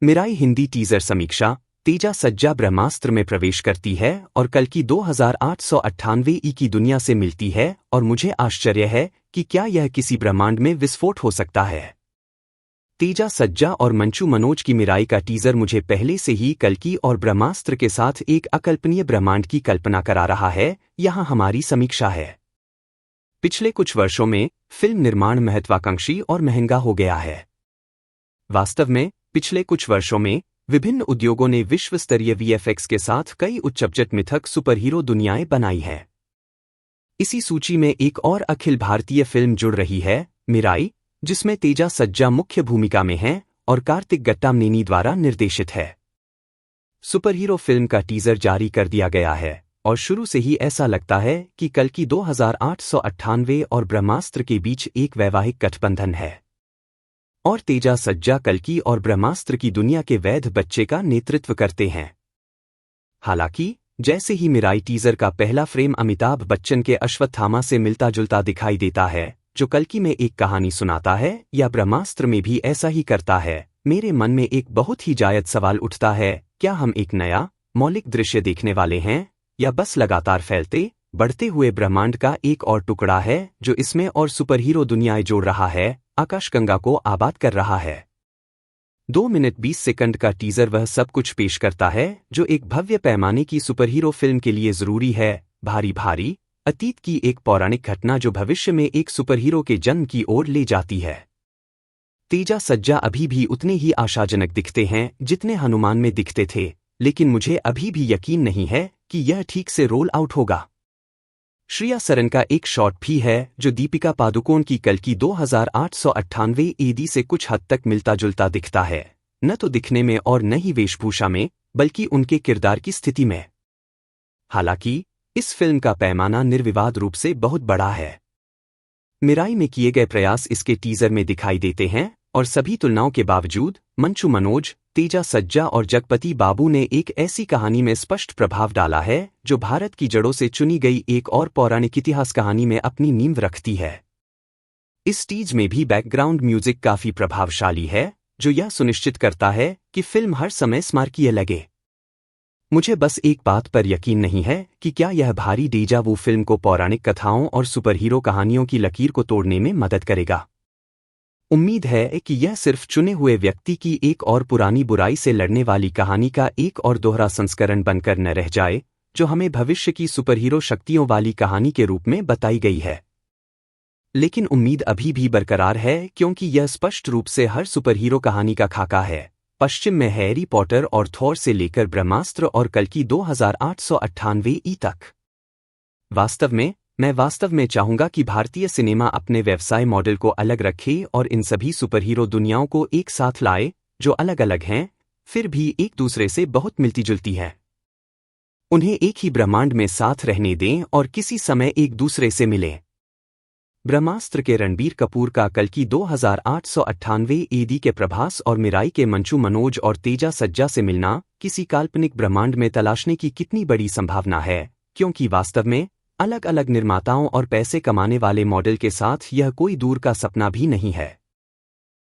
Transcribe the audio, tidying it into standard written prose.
Mirae Hindi teaser समीक्षा। तेजा सज्जा ब्रह्मास्त्र में प्रवेश करती है और कल की 2898 की दुनिया से मिलती है और मुझे आश्चर्य है कि क्या यह किसी ब्रह्मांड में विस्फोट हो सकता है। तेजा सज्जा और मंचू मनोज की मिराई का टीजर मुझे पहले से ही कल्कि और ब्रह्मास्त्र के साथ एक अकल्पनीय ब्रह्मांड की कल्पना करा रहा है। यहाँ हमारी समीक्षा है। पिछले कुछ वर्षों में फिल्म निर्माण महत्वाकांक्षी और महंगा हो गया है। वास्तव में पिछले कुछ वर्षों में विभिन्न उद्योगों ने विश्व स्तरीय वीएफएक्स के साथ कई उच्च बजट मिथक सुपरहीरो दुनियाएं बनाई हैं। इसी सूची में एक और अखिल भारतीय फिल्म जुड़ रही है, मिराई, जिसमें तेजा सज्जा मुख्य भूमिका में है और कार्तिक गट्टामनेनी द्वारा निर्देशित है। सुपरहीरो फिल्म का टीजर जारी कर दिया गया है और शुरू से ही ऐसा लगता है कि कल्कि 2898 और ब्रह्मास्त्र के बीच एक वैवाहिक गठबंधन है और तेजा सज्जा कल्कि और ब्रह्मास्त्र की दुनिया के वैध बच्चे का नेतृत्व करते हैं। हालांकि जैसे ही मिराई टीजर का पहला फ्रेम अमिताभ बच्चन के अश्वत्थामा से मिलता जुलता दिखाई देता है, जो कल्कि में एक कहानी सुनाता है, या ब्रह्मास्त्र में भी ऐसा ही करता है, मेरे मन में एक बहुत ही जायज सवाल उठता है, क्या हम एक नया मौलिक दृश्य देखने वाले हैं या बस लगातार फैलते बढ़ते हुए ब्रह्मांड का एक और टुकड़ा है जो इसमें और सुपरहीरो दुनियाएं जोड़ रहा है, आकाशगंगा को आबाद कर रहा है। 2 मिनट 20 सेकंड का टीजर वह सब कुछ पेश करता है जो एक भव्य पैमाने की सुपरहीरो फिल्म के लिए जरूरी है। भारी अतीत की एक पौराणिक घटना जो भविष्य में एक सुपरहीरो के जन्म की ओर ले जाती है। तेजा सज्जा अभी भी उतने ही आशाजनक दिखते हैं जितने हनुमान में दिखते थे, लेकिन मुझे अभी भी यकीन नहीं है कि यह ठीक से रोल आउट होगा। श्रेया सरन का एक शॉट भी है जो दीपिका पादुकोण की कल्कि 2898 एडी से कुछ हद तक मिलता जुलता दिखता है, न तो दिखने में और न ही वेशभूषा में, बल्कि उनके किरदार की स्थिति में। हालांकि इस फिल्म का पैमाना निर्विवाद रूप से बहुत बड़ा है। मिराई में किए गए प्रयास इसके टीजर में दिखाई देते हैं और सभी तुलनाओं के बावजूद मंचू मनोज, तेजा सज्जा और जगपति बाबू ने एक ऐसी कहानी में स्पष्ट प्रभाव डाला है जो भारत की जड़ों से चुनी गई एक और पौराणिक इतिहास कहानी में अपनी नींव रखती है। इस टीज में भी बैकग्राउंड म्यूजिक काफी प्रभावशाली है जो यह सुनिश्चित करता है कि फिल्म हर समय स्मारकीय लगे। मुझे बस एक बात पर यकीन नहीं है कि क्या यह भारी डेजा वू फिल्म को पौराणिक कथाओं और सुपरहीरो कहानियों की लकीर को तोड़ने में मदद करेगा। उम्मीद है कि यह सिर्फ चुने हुए व्यक्ति की एक और पुरानी बुराई से लड़ने वाली कहानी का एक और दोहरा संस्करण बनकर न रह जाए, जो हमें भविष्य की सुपरहीरो शक्तियों वाली कहानी के रूप में बताई गई है। लेकिन उम्मीद अभी भी बरकरार है क्योंकि यह स्पष्ट रूप से हर सुपरहीरो कहानी का खाका है, पश्चिम में हैरी पॉटर और थॉर से लेकर ब्रह्मास्त्र और कल्कि 2898 तक। मैं वास्तव में चाहूंगा कि भारतीय सिनेमा अपने व्यवसाय मॉडल को अलग रखे और इन सभी सुपरहीरो दुनियाओं को एक साथ लाए जो अलग अलग हैं, फिर भी एक दूसरे से बहुत मिलती जुलती हैं। उन्हें एक ही ब्रह्मांड में साथ रहने दें और किसी समय एक दूसरे से मिलें। ब्रह्मास्त्र के रणबीर कपूर का कल्कि 2898 एडी के प्रभास और मिराई के मंचू मनोज और तेजा सज्जा से मिलना किसी काल्पनिक ब्रह्मांड में तलाशने की कितनी बड़ी संभावना है, क्योंकि वास्तव में अलग अलग निर्माताओं और पैसे कमाने वाले मॉडल के साथ यह कोई दूर का सपना भी नहीं है।